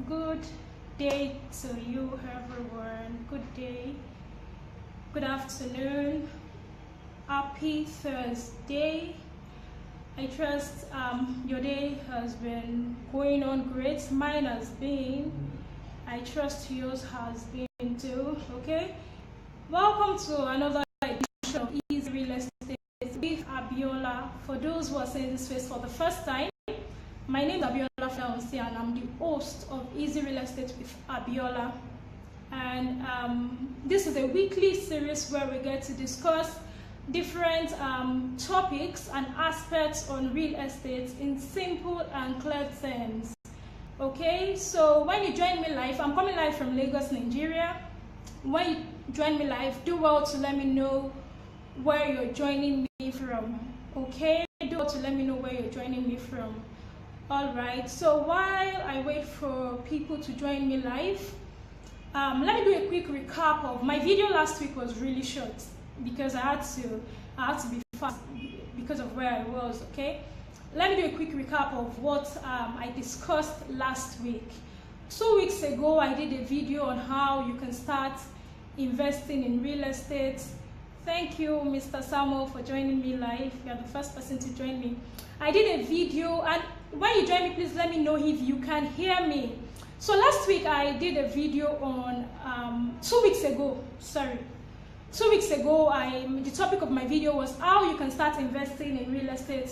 Good day to you, everyone. Good day, good afternoon, happy Thursday. I trust your day has been going on great. Mine has been. I trust yours has been too. Okay, welcome to another edition of Easy Real Estate with Abiola. For those who are seeing this face for the first time, my name is Abiola Flaunsi and I'm the host of Easy Real Estate with Abiola. And this is a weekly series where we get to discuss different topics and aspects on real estate in simple and clear terms. Okay, so when you join me live, I'm coming live from Lagos, Nigeria. When you join me live, do well to let me know where you're joining me from. Okay, do well to let me know where you're joining me from. All right, so while I wait for people to join me live, let me do a quick recap of my video. Last week was really short because I had to be fast because of where I was. Okay, let me do a quick recap of what I discussed last week. 2 weeks ago, I did a video on how you can start investing in real estate. Thank you, Mr. Samuel, for joining me live. You're the first person to join me. I did a video, and when you join me, please let me know if you can hear me. So last week I did a video on 2 weeks ago. Sorry, 2 weeks ago. The topic of my video was how you can start investing in real estate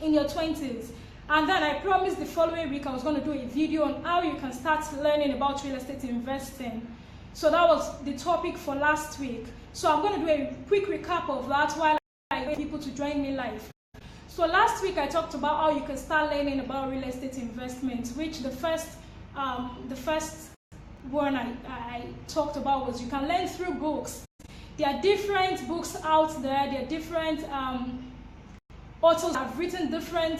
in your 20s. And then I promised the following week I was going to do a video on how you can start learning about real estate investing. So that was the topic for last week. So I'm going to do a quick recap of that while I wait people to join me live. So last week I talked about how you can start learning about real estate investment, which the first one I talked about was you can learn through books. There are different books out there. There are different authors that have written different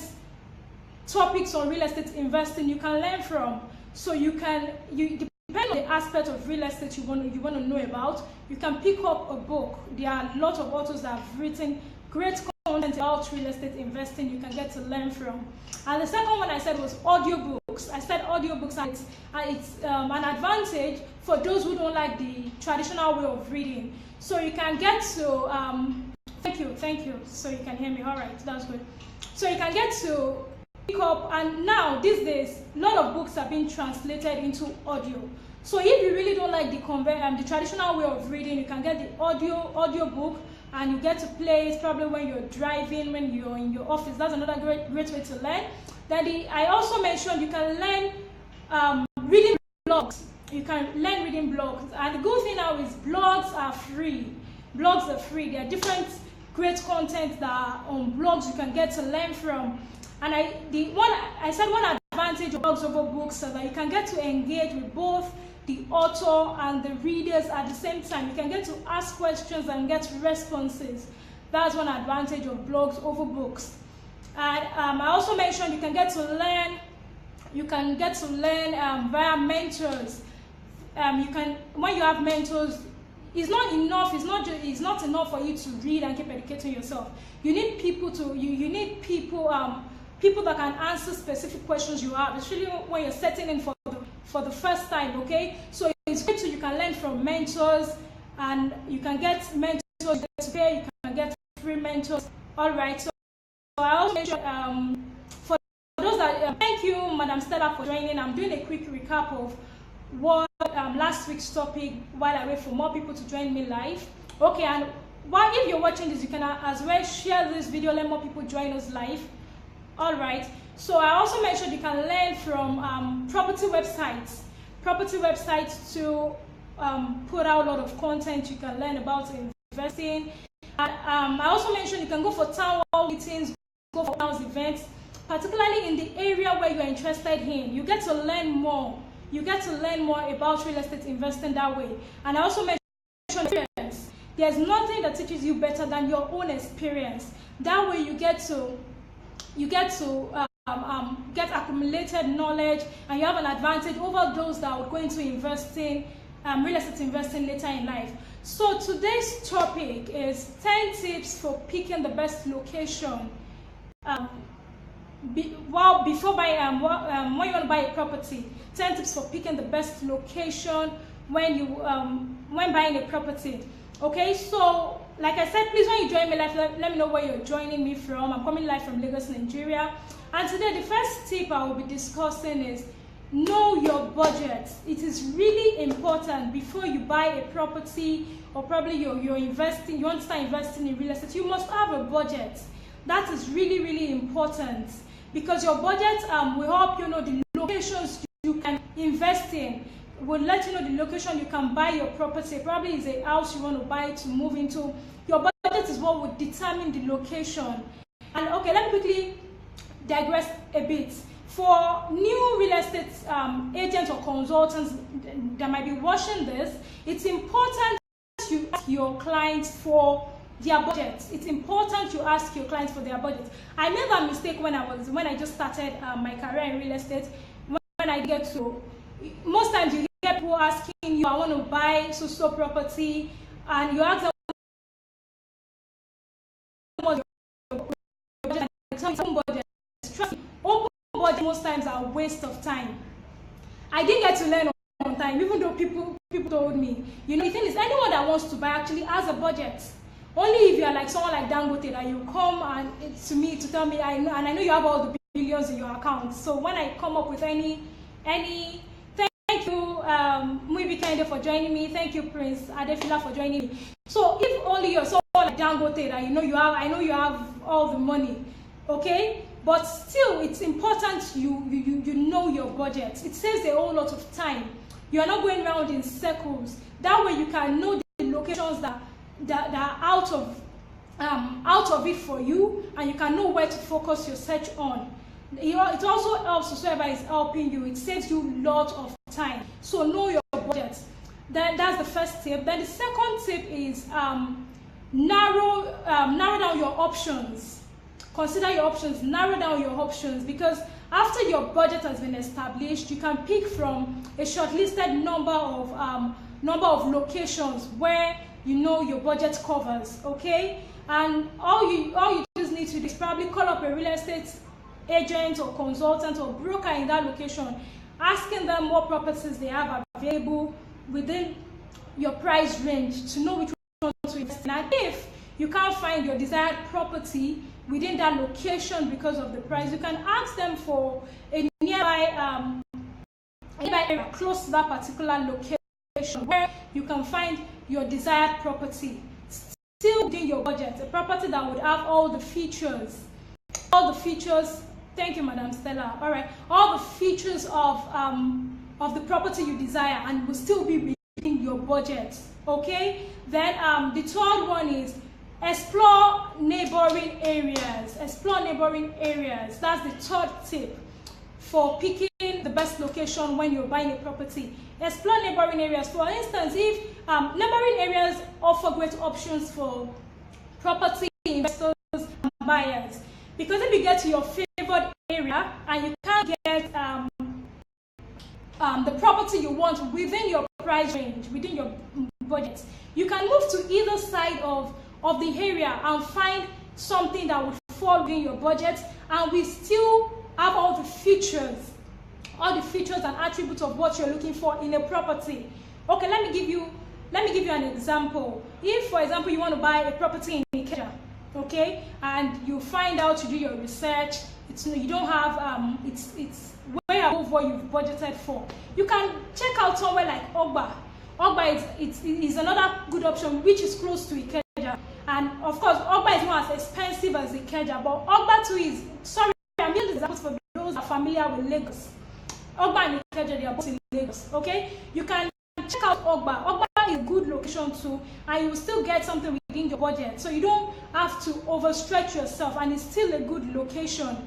topics on real estate investing you can learn from. So depending on the aspect of real estate you want to know about, you can pick up a book. There are a lot of authors that have written great content about real estate investing you can get to learn from. And the second one I said was audiobooks. I said audiobooks, and it's an advantage for those who don't like the traditional way of reading. So you can get to thank you. So you can hear me. All right, that's good. So you can get to pick up, and now these days a lot of books are being translated into audio. So if you really don't like the traditional way of reading, you can get the audio book, and you get to play it probably when you're driving, when you're in your office. That's another great way to learn. Then I also mentioned you can learn reading blogs. You can learn reading blogs, and the good thing now is blogs are free. Blogs are free. There are different great content that are on blogs you can get to learn from. And I said one advantage of blogs over books is that you can get to engage with both the author and the readers at the same time. You can get to ask questions and get responses. That's one advantage of blogs over books. And I also mentioned you can get to learn via mentors. When you have mentors, it's not enough. It's not enough for you to read and keep educating yourself. You need people people that can answer specific questions you have, especially when you're setting in for the first time. Okay, so it's great. So you can learn from mentors, and you can get mentors today. You can get free mentors. All right. So I also mentioned for those that thank you, Madam Stella, for joining. I'm doing a quick recap of what last week's topic while I wait for more people to join me live. Okay, and if you're watching this, you can as well share this video, let more people join us live. All right, so I also mentioned you can learn from property websites to put out a lot of content you can learn about investing. And I also mentioned you can go for town hall meetings, go for house events, particularly in the area where you're interested in. You get to learn more. You get to learn more about real estate investing that way. And I also mentioned experience. There's nothing that teaches you better than your own experience. That way you get to get accumulated knowledge, and you have an advantage over those that are going to invest in real estate investing later in life. So today's topic is 10 tips for picking the best location before buying when you want to buy a property, 10 tips for picking the best location when you when buying a property. Okay, so like I said, please, when you join me live, let me know where you're joining me from. I'm coming live from Lagos, Nigeria. And today, the first tip I will be discussing is know your budget. It is really important before you buy a property, or probably you're investing, you want to start investing in real estate. You must have a budget. That is really, really important, because your budget will help you know the locations you can invest in, will let you know the location you can buy your property. Probably is a house you want to buy to move into. Your budget is what would determine the location. And okay, let me quickly digress a bit. For new real estate agents or consultants that might be watching this, it's important you ask your clients for their budget. It's important you ask your clients for their budget. I made that mistake when I just started my career in real estate. When I get to, most times you get people asking you, I want to buy so property, and you ask them what your budget. Trust me, open budget most times are a waste of time. I didn't get to learn on time, even though people told me. You know, the thing is, anyone that wants to buy actually has a budget. Only if you are like someone like Dangote that you come and to me to tell me, I know, and I know you have all the billions in your account. So when I come up with any thank you, Muibi Kende for joining me. Thank you, Prince Adefila, for joining me. So if only you're someone like Dangote that you know you have, I know you have all the money, okay? But still, it's important you know your budget. It saves a whole lot of time. You are not going around in circles. That way, you can know the locations that are out of it for you, and you can know where to focus your search on. It also helps whoever is helping you. It saves you a lot of time. So know your budget. That's the first tip. Then the second tip is narrow down your options. Consider your options. Narrow down your options, because after your budget has been established, you can pick from a shortlisted number of locations where you know your budget covers. Okay, and all you just need to do is probably call up a real estate agent or consultant or broker in that location, asking them what properties they have available within your price range to know which one to invest in. And if you can't find your desired property within that location because of the price, you can ask them for a nearby area close to that particular location where you can find your desired property, still within your budget, a property that would have all the features. Thank you, Madam Stella. All right, all the features of the property you desire, and will still be within your budget. Okay. Then the third one is explore neighboring areas. Explore neighboring areas. That's the third tip for picking the best location when you're buying a property. Explore neighboring areas. For instance, if neighboring areas offer great options for property investors and buyers, because if you get to your favored area and you can't get the property you want within your price range, within your budget, you can move to either side of the area and find something that would fall within your budget, and we still have all the features and attributes of what you're looking for in a property. Okay, let me give you an example. If, for example, you want to buy a property in Ikeja, okay, and you find out, you do your research, you don't have it's way above what you've budgeted for, you can check out somewhere like Ogba. Ogba is another good option, which is close to Ikeja. And of course, Ogba is not as expensive as Ikeja, but Ogba too is, sorry, I'm using examples for those who are familiar with Lagos. Ogba and Ikeja, they are both in Lagos, okay? You can check out Ogba. Ogba is a good location too, and you will still get something within your budget. So you don't have to overstretch yourself, and it's still a good location,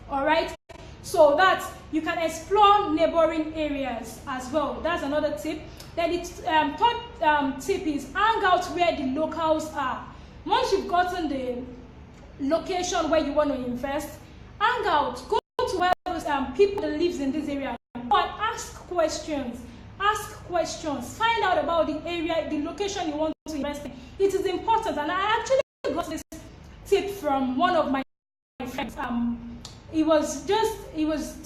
all right? So that you can explore neighboring areas as well. That's another tip. Then the third tip is hang out where the locals are. Once you've gotten the location where you want to invest, hang out. Go to where those people that lives in this area. Go and ask questions. Find out about the area, the location you want to invest in. It is important, and I actually got this tip from one of my friends. he was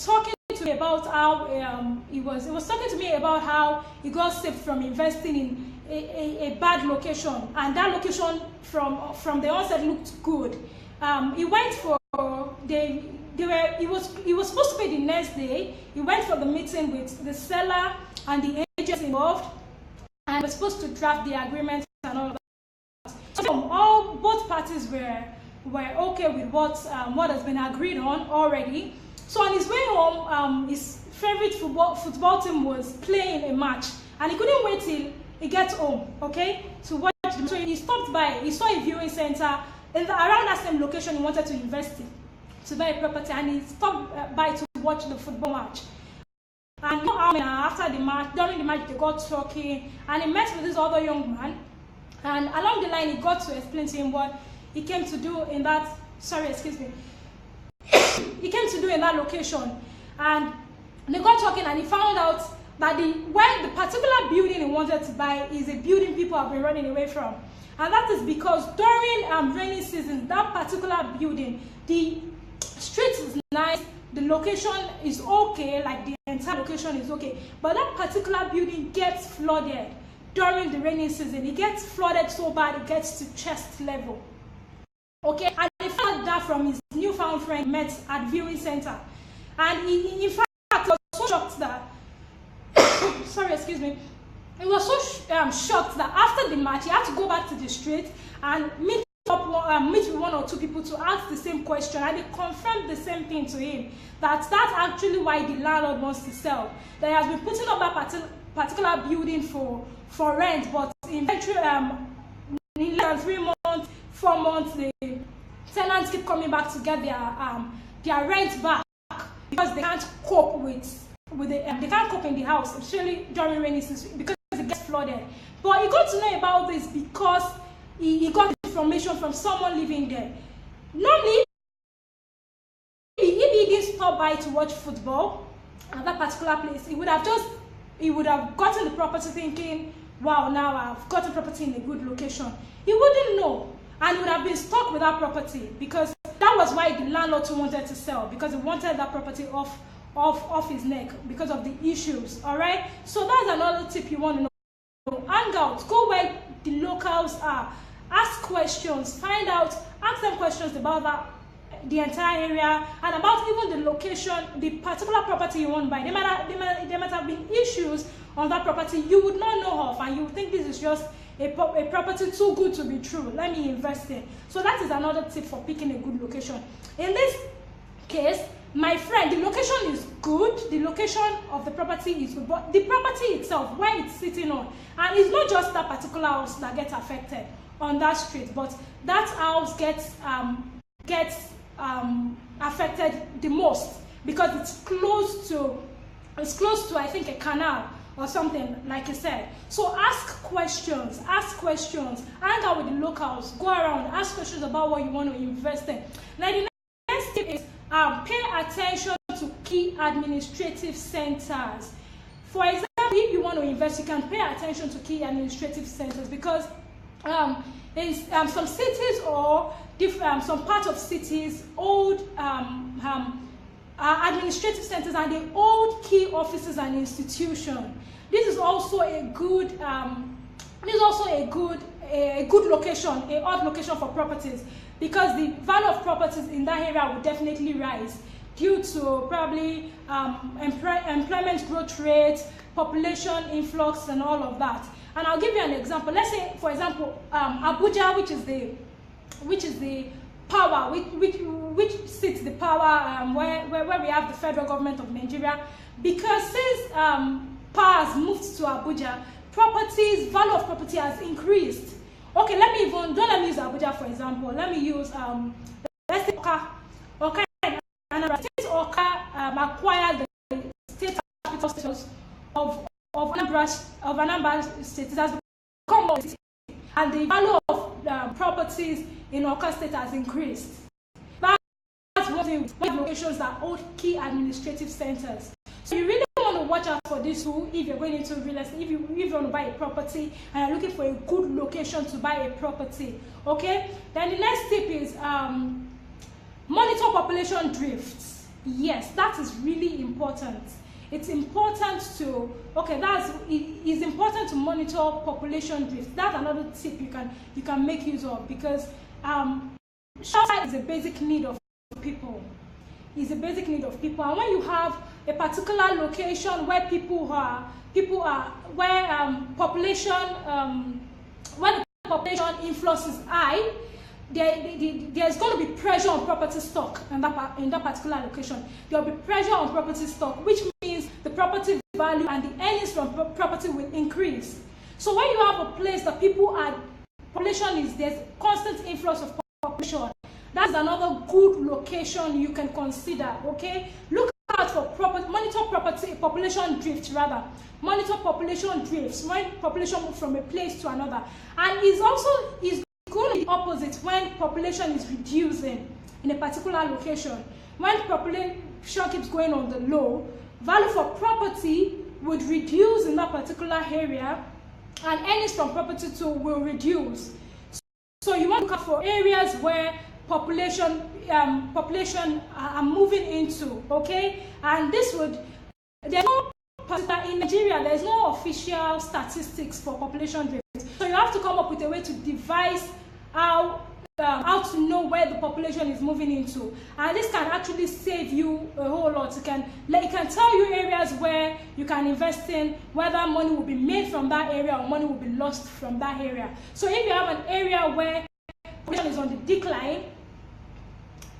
talking to me about how he was talking to me about how he got saved from investing in a bad location, and that location from the onset looked good. He went for he was supposed to pay the next day. He went for the meeting with the seller and the agents involved, and was supposed to draft the agreement and all of that. So both parties were okay with what has been agreed on already. So on his way home, his favorite football team was playing a match, and he couldn't wait till he gets home, okay, to watch them. So he stopped by. He saw a viewing center around that same location he wanted to invest in, to buy a property, and he stopped by to watch the football match. And after the match, during the match, they got talking, and he met with this other young man, and along the line, he got to explain to him what he came to do in that, he came to do in that location. And they got talking, and he found out that where the particular building he wanted to buy is a building people have been running away from. And that is because during rainy season, that particular building, the street is nice, the location is okay, like the entire location is okay, but that particular building gets flooded during the rainy season. It gets flooded so bad it gets to chest level. Okay, and he found that from his newfound friend he met at viewing center. And he in fact was so shocked that he was so shocked that after the match he had to go back to the street and meet with one or two people to ask the same question, and they confirmed the same thing to him, that's actually why the landlord wants to sell. That he has been putting up that particular building for rent, but eventually in less than 3 months, 4 months, the tenants keep coming back to get their rent back because they can't cope they can't cope in the house, especially during rainy season, because it gets flooded. But he got to know about this because he got information from someone living there. Normally, if he didn't stop by to watch football at that particular place, he would have gotten the property thinking, wow, now I've gotten property in a good location. He wouldn't know, and would have been stuck with that property, because that was why the landlord too wanted to sell, because he wanted that property off his neck because of the issues. All right, so that's another tip you want to know. Hang out, go where the locals are, ask questions, ask them questions about the entire area, and about even the location, the particular property you want to buy. There might have been issues on that property you would not know of, and you would think this is just a property too good to be true, let me invest in. So that is another tip for picking a good location. In this case, my friend, the location is good, the location of the property is good, but the property itself, where it's sitting on, and it's not just that particular house that gets affected on that street, but that house gets affected the most because it's close to I think a canal or something, like I said. So ask questions, hang out with the locals, go around, ask questions about what you want to invest in. Now the next tip is pay attention to key administrative centers. For example, if you want to invest, you can pay attention to key administrative centers, because in some cities or some part of cities, old administrative centers are the old key offices and institutions. This is also a good location, a hot location for properties, because the value of properties in that area will definitely rise due to probably employment growth rates, population influx, and all of that. And I'll give you an example. Let's say, for example, Abuja, which is the power, which sits the power where we have the federal government of Nigeria. Because since power has moved to Abuja, value of property has increased. Okay, don't let me use Abuja for example. Let me use let's say Oka, and since Oka acquired the state capital status of Anambra State, it has become more, and the value of properties in Oka State has increased. That's one thing. One locations that hold key administrative centers. So you really want to watch out for this rule if you're going into real estate. If you want to buy a property and you're looking for a good location to buy a property, okay? Then the next tip is monitor population drifts. Yes, that is really important. It's important to, okay, it's important to monitor population drift. That's another tip you can make use of, because shelter is a basic need of people. Is a basic need of people, and when you have a particular location where where the population influx is high, there's going to be pressure on property stock in that particular location. There will be pressure on property stock, which means the property value and the earnings from property will increase. So when you have a place that there's constant influx of population, that's another good location you can consider. Okay, look out for monitor population drift rather. Monitor population drifts when population moves from a place to another, and is going to be opposite when population is reducing in a particular location. When population keeps going on the low, value for property would reduce in that particular area, and earnings from property too will reduce. So you want to look for areas where population are moving into, okay? And in Nigeria, there's no official statistics for population drift. So you have to come up with a way to devise how to know where the population is moving into, and this can actually save you a whole lot. It can tell you areas where you can invest in, whether money will be made from that area or money will be lost from that area. So if you have an area where population is on the decline,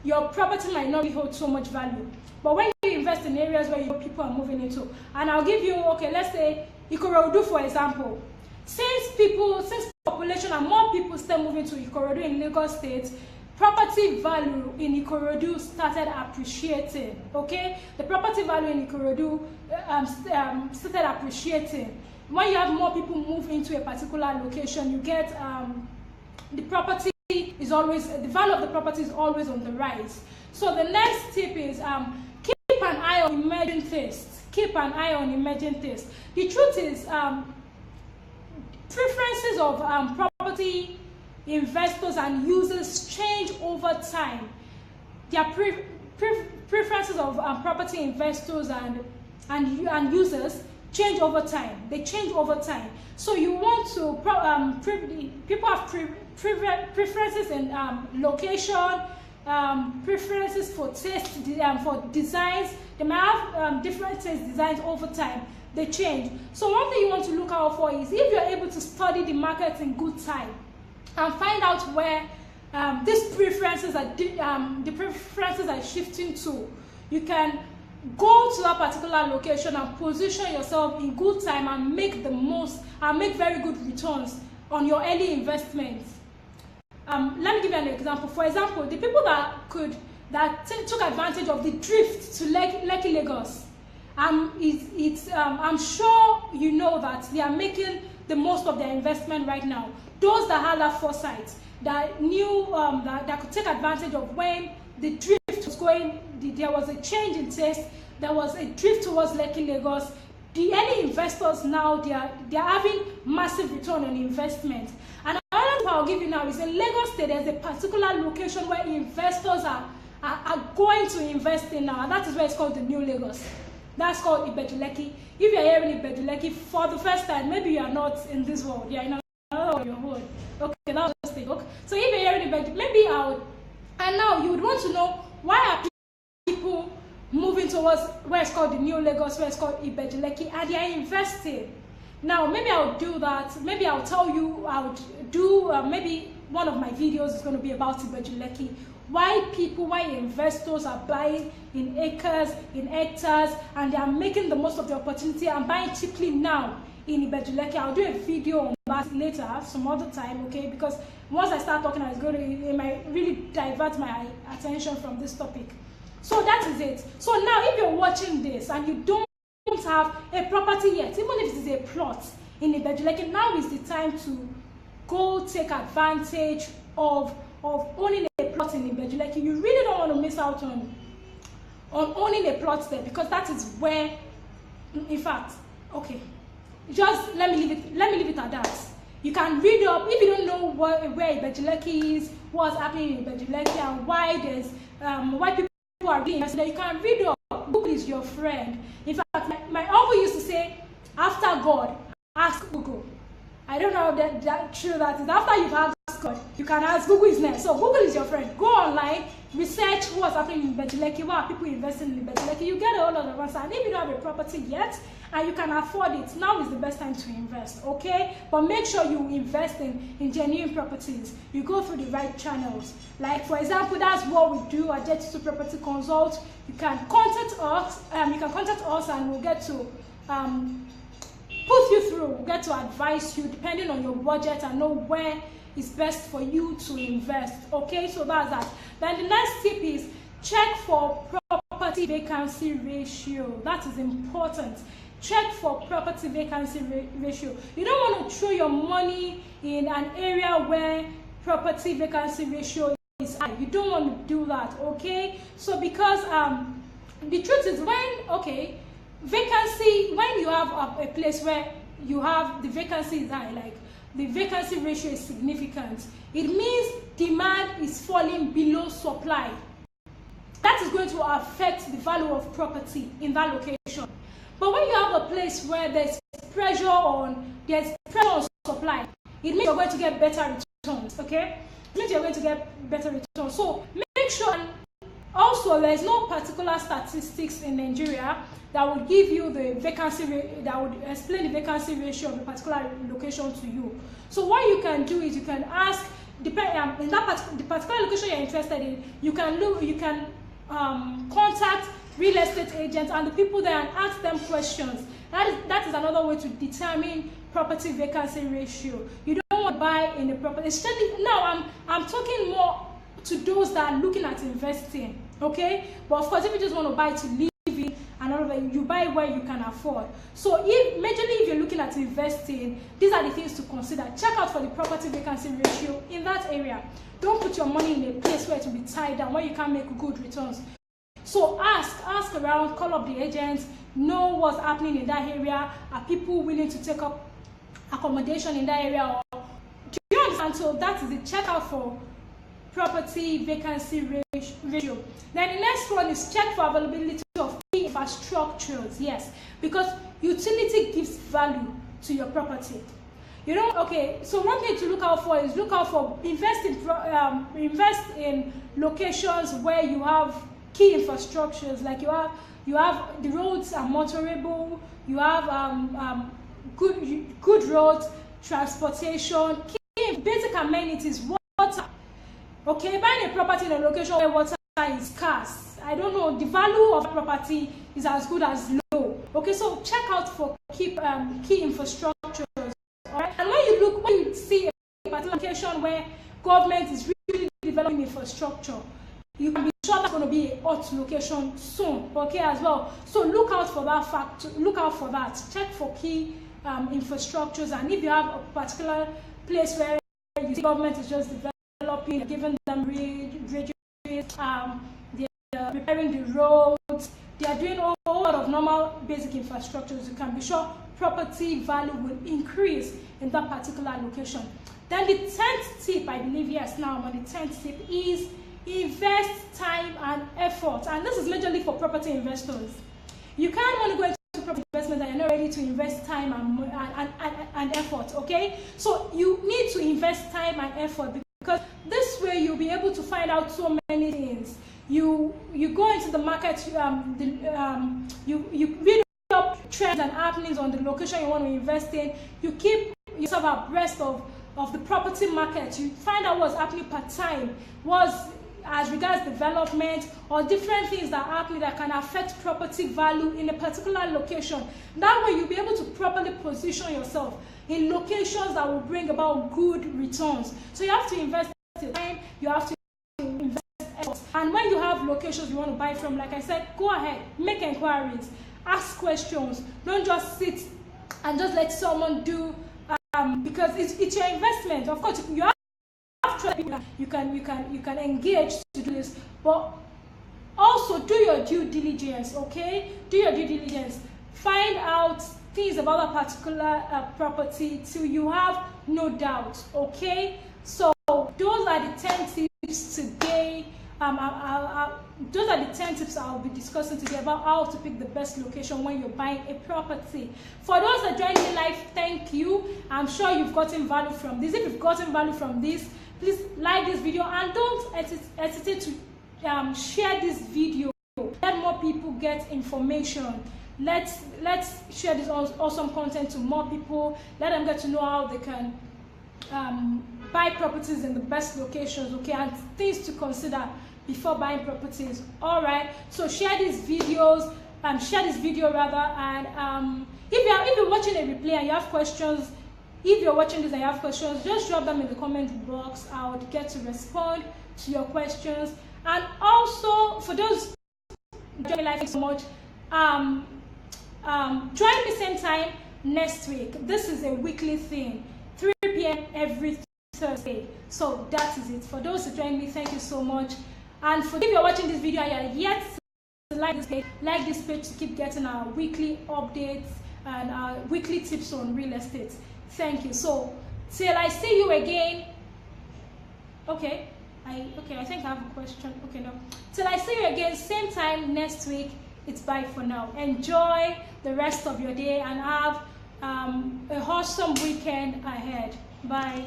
your property might not hold so much value. But when you invest in areas where your people are moving into, and I'll give you, okay, let's say Ikorodu, for example. Since population and more people start moving to Ikorodu in Lagos State, property value in Ikorodu started appreciating. Okay, the property value in Ikorodu started appreciating. When you have more people move into a particular location, you get the value of the property is always on the rise. So the next tip is keep an eye on emerging tastes. Keep an eye on emerging tastes. The truth is, preferences of property investors and users change over time. Their preferences of property investors and users change over time. They change over time. So you want to people have preferences in location, preferences for taste, for designs. They may have different taste designs over time. They change. So one thing you want to look out for is if you're able to study the market in good time and find out where these preferences are shifting to, you can go to that particular location and position yourself in good time and make very good returns on your early investments. Let me give you an example. For example, the people that took advantage of the drift to Lekki, Lagos, I'm sure you know that they are making the most of their investment right now. Those that had that foresight, that knew that could take advantage of when the drift was going, there was a change in taste, there was a drift towards Lekki, Lagos. The early investors now, they are having massive return on investment. And another thing I'll give you now is in Lagos State, there's a particular location where investors are going to invest in now, and that is where it's called the New Lagos. That's called Ibeju Lekki. If you're hearing Ibeju Lekki for the first time, maybe you are not in this world, you're in another world. Okay, that was just a joke. So if you're hearing Ibeju, maybe and now you would want to know why are people moving towards where it's called the New Lagos, where it's called Ibeju Lekki, and they are investing. Now, maybe I'll do that. Maybe I'll tell you, maybe one of my videos is going to be about Ibeju Lekki. Why investors are buying in acres, in hectares, and they are making the most of the opportunity and buying cheaply now in Ibeju Lekki. I'll do a video on that later, some other time, okay? Because once I start talking, it might really divert my attention from this topic. So that is it. So now, if you're watching this and you don't have a property yet, even if it is a plot in Ibeju Lekki, now is the time to go take advantage of owning a plot in Ibeju Lekki. You really don't want to miss out on owning a plot there, because that is where, in fact, okay, just let me leave it at that. You can read up if you don't know where Ibeju Lekki is, what's happening in Ibeju Lekki, and why people people are really invested there, you can read up. Google is your friend. In fact, my uncle used to say, after God, ask Google. I don't know that true that is. After you've asked God, you can ask Google is next. So Google is your friend. Go online, research what's happening in Beteleki, what are people investing in Beteleki. You get a whole lot of answers. And if you don't have a property yet and you can afford it, now is the best time to invest, okay? But make sure you invest in genuine properties. You go through the right channels. Like, for example, that's what we do at Jet2 Property Consult. You can contact us. And we'll get to put you through, we'll get to advise you depending on your budget and know where is best for you to invest. Okay, so that's that. Then the next tip is check for property vacancy ratio. That is important. Check for property vacancy ratio. You don't want to throw your money in an area where property vacancy ratio is high. You don't want to do that, okay? So because the truth is vacancy, when you have a place where you have the vacancy is high, like the vacancy ratio is significant, it means demand is falling below supply. That is going to affect the value of property in that location. But when you have a place where there's pressure on supply, it means you're going to get better returns, okay? It means you're going to get better returns. So make sure. Also, there is no particular statistics in Nigeria that would give you the vacancy rate, that would explain the vacancy ratio of a particular location to you. So what you can do is you can ask, in the particular location you're interested in, you can contact real estate agents and the people there and ask them questions. That is another way to determine property vacancy ratio. You don't want to buy in a property. Especially now, I'm talking more to those that are looking at investing, okay? But of course, if you just want to buy to live in and all of that, you buy where you can afford. So majorly if you're looking at investing, these are the things to consider. Check out for the property vacancy ratio in that area. Don't put your money in a place where it will be tied down, where you can't make good returns. So ask around, call up the agents, know what's happening in that area. Are people willing to take up accommodation in that area? Do you understand? So that is the check out for property vacancy ratio. Then the next one is check for availability of key infrastructures. Yes, because utility gives value to your property. You know, okay, so one thing to look out for is invest in locations where you have key infrastructures, like you have the roads are motorable, you have good roads, transportation, key basic amenities, water. Okay, buying a property in a location where water is scarce, I don't know, the value of property is as good as low. Okay, so check out for key infrastructures. All right, and when you see a particular location where government is really developing infrastructure, you can be sure that's going to be a hot location soon. Okay, as well. So look out for that fact. Look out for that. Check for key infrastructures, and if you have a particular place where you see government is just developing, giving them bridges, they are repairing the roads, they are doing a whole lot of normal basic infrastructures, you can be sure property value will increase in that particular location. Then the 10th tip, I believe, yes, now I'm on the 10th tip, is invest time and effort. And this is majorly for property investors. You can't want to go into property investment and you're not ready to invest time and effort, okay? So you need to invest time and effort, because this way you'll be able to find out so many things. You go into the market, you read up trends and happenings on the location you want to invest in. You keep yourself abreast of the property market. You find out what's happening per time, as regards development or different things that are happening that can affect property value in a particular location. That way you'll be able to properly position yourself in locations that will bring about good returns. So you have to invest time, you have to invest effort. And when you have locations you want to buy from, like I said, go ahead, make inquiries, ask questions. Don't just sit and just let someone do, because it's your investment. Of course, you have people you can engage to do this, but also do your due diligence. Okay, do your due diligence. Find out things about a particular property till you have no doubt. Okay, so those are the 10 tips today. those are the 10 tips I'll be discussing today about how to pick the best location when you're buying a property. For those that joined me live, thank you. I'm sure you've gotten value from this. If you've gotten value from this, please like this video and don't hesitate to share this video. Let more people get information. Let's share this awesome content to more people. Let them get to know how they can buy properties in the best locations, okay, and things to consider before buying properties. All right, so share these videos, share this video rather, and if you're watching a replay and you have questions, if you're watching this and you have questions, just drop them in the comment box. I would get to respond to your questions. And also for those joining live, thank you so much. Join me same time next week. This is a weekly thing, 3 p.m. every Thursday. So that is it. For those who join me, thank you so much. And for if you're watching this video and you're yet to like this page to keep getting our weekly updates and our weekly tips on real estate. Thank you. So till I see you again. Okay, I think I have a question. Okay, no. Till I see you again, same time next week. It's bye for now. Enjoy the rest of your day and have a awesome weekend ahead. Bye.